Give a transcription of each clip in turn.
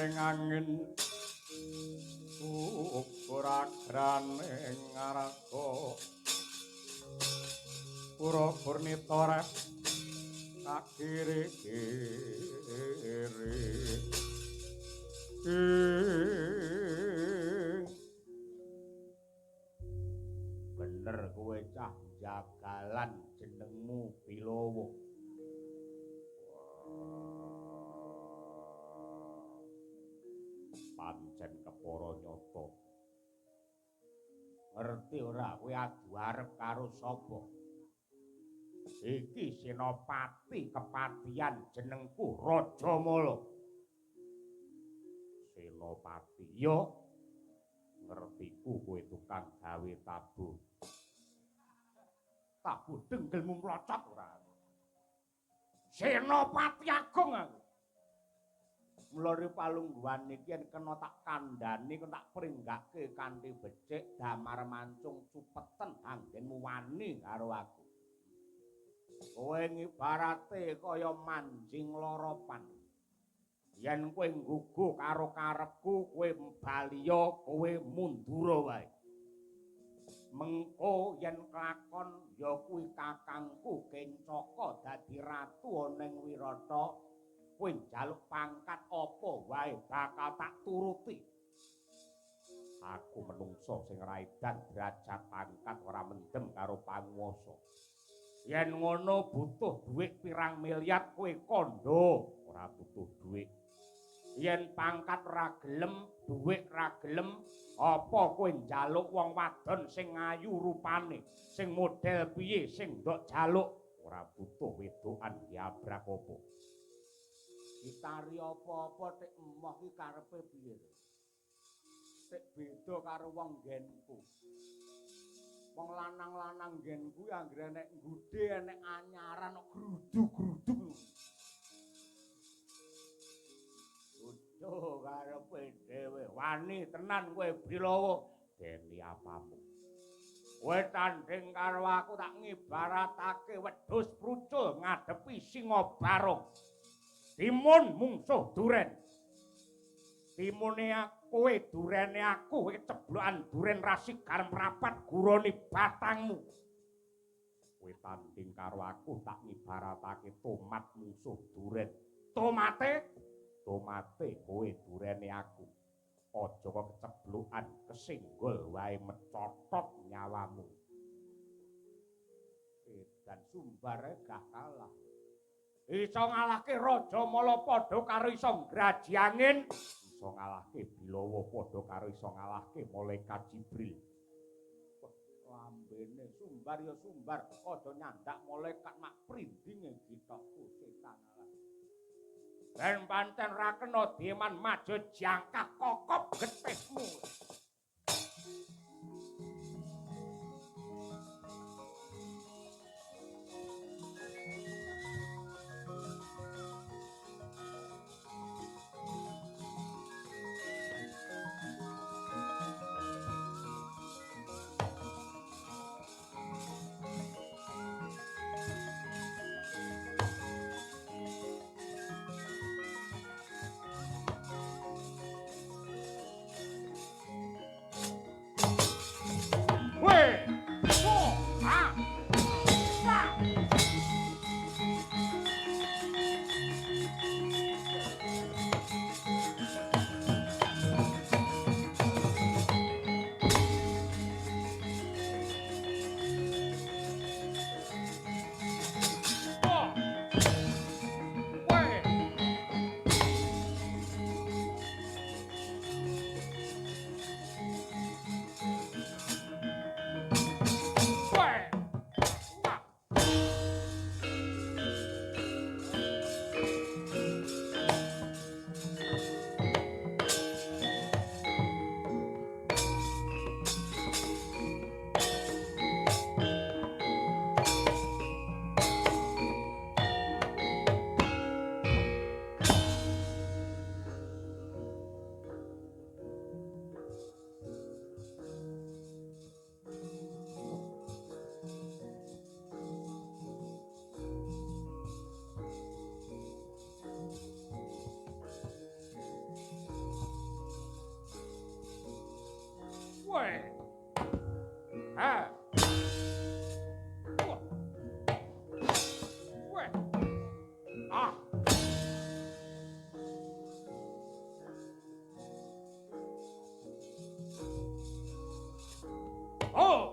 ning angin ukuragraning ngarga pura gurnita rep kakiri-kiri bener kowe cah jagalan jenengmu Bilowo. Pancen kepara nyata. Ngerti ora kowe adu arep karo sapa? Iki Senopati kepatihan jenengku Rajamala. Senopati yo ngertiku kowe tukang gawe tabuh. Tabuh denggelmu mlocot ora. Senopati Agung aku. Mlore palungguhan iki yen kena tak kandhani kok tak pringgake kanthi becik damar mancung cupeten anggenmu wani karo aku. Kowe ngibarate kaya manjing loropan. Yen kowe nggugu karo karepku, kowe mbaliya, kowe mundura wae. Mengko yen kelakon ya kuwi kakangku Kencaka dadi ratu ana ing Wirata, kowe njaluk pangkat apa wae bakal tak turuti. Aku menungso sing ora edan derajat pangkat ora mendem karo panguwasa. Yen ngono butuh dhuwit pirang miliar kowe kandha, ora butuh dhuwit. Yen pangkat ra gelem, dhuwit ra gelem, apa kowe njaluk wong wadon sing ayu rupane, sing model piye, sing ndok jaluk, ora butuh wedokan diabrak apa. Ditari apa-apa tek emoh ki karepe piye to? Tek beda karo wong nggenku. Wong lanang-lanang nggenku anggere nek nggudhe enek anyaran kok gruduk-gruduk. Uduh karepe dhewe wani tenan kowe Bilowo deni apamu. Kowe tanding karo aku tak ngibaratake wedhus prucul ngadepi singa barong. Timun mungsuh duren. Timune kowe durene aku, kowe ceblokan duren rasi garam rapat gurone batangmu. Kowe tanding karo aku tak ngibaratake tomat mungsuh duren. Tomate kowe durene aku. Aja kok keceblokan kesenggol wae mecotot nyawamu. Dan sumbare gak kalah. Iso ngalahke Rajamala padha karo iso ngraji angin, iso ngalahke Bilowo padha karo iso ngalahke malaikat Jibril. Lambene sumbar ya sumbar, aja nyandak malaikat mak prindinge gitokku setan ala. Ben pancen ra kena dieman maju jangkah kokop getihmu. Weh. Ha. Weh. Ah. Oh.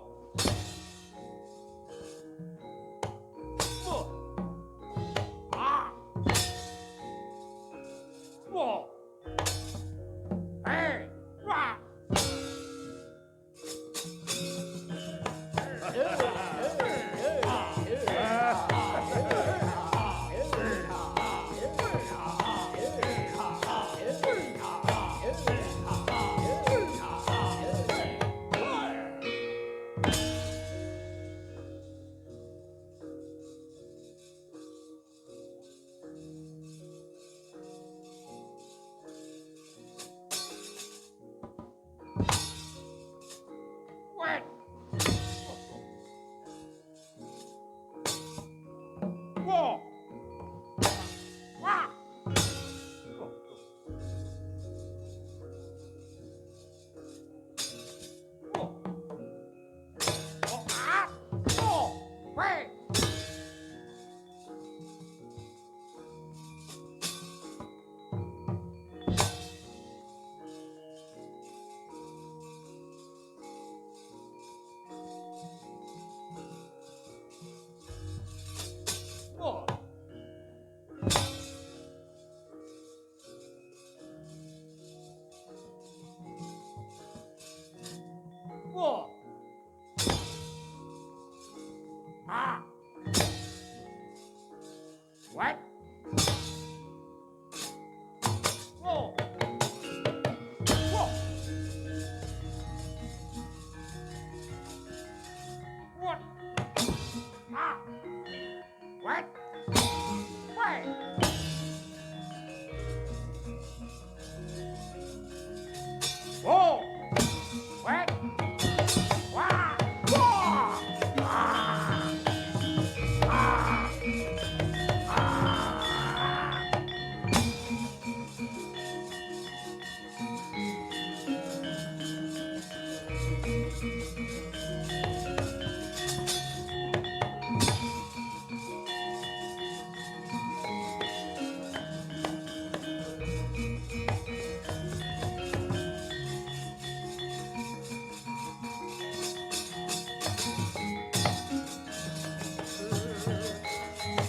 Ah. Whoa. Hey. Wah. Weh. Whoa. Wah. Oh, ah. Oh. Weh. Whoa. Whoa. Ah. What? Whoa. Whoa. What? Ah. What? Wait. Whoa. What? Wah. Whoa. Ah. Ah. Ah.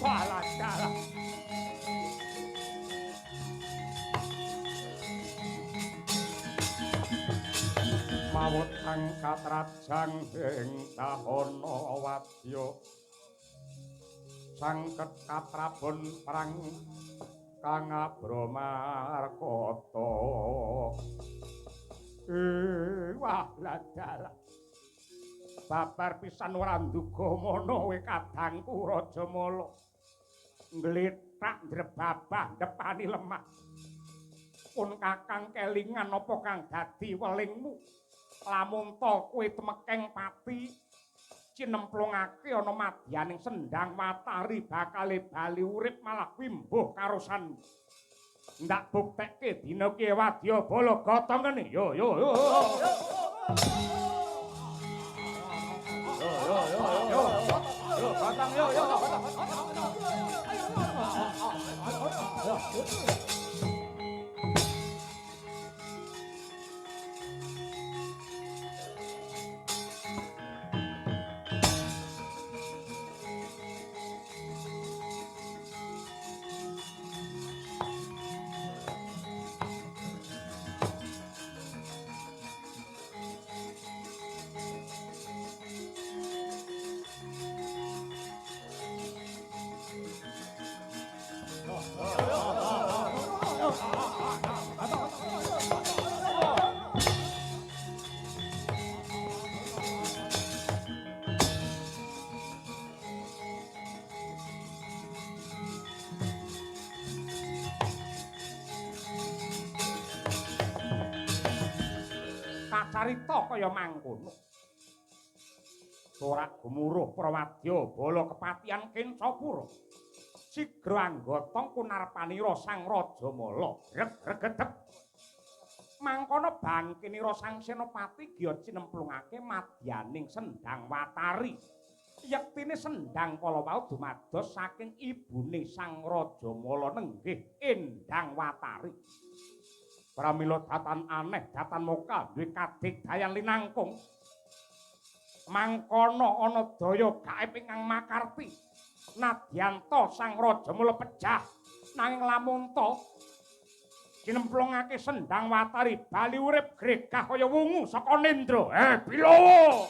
Walah dalah. Mawut kang katrajang ing tahana wadya sangket kaprabon perang kang abramarkata wah ladalah babar pisan ora nduga mono we kadangku Raja Mala nglethak ndrebabah depani lemah pun kakang kelingan apa kang dadi welingmu lamun ta kowe temekeng pati cinemplungake ana madyaning sendang matahari bakale bali urip malah wimbuh karosan ndak buktekke dina ki wadya bala gotongene yo yo yo yo gotong yo kacarita kaya mangkono. Sorak gemuruh prawadya bala kepatihan Kencapura. Sigra anggotong kunarpanira Sang Raja Mala. Greg-gregedeg. Mangkono bangkinira Sang Senopati giya cinemplungake madyaning Sendhang Watari. Yektine sendhang kala wau dumados saking ibune Sang Raja Mala nenggih Endang Watari. Pramila datan aneh datan moka duwe kadigdayan linangkung. Mangkono ana daya gaib ingkang makarti. Nadyan to Sang Raja Mala pejah nanging lamun to cinemplungake Sendhang Watari bali urip gregah kaya wungu saka Nendra. Bilawa!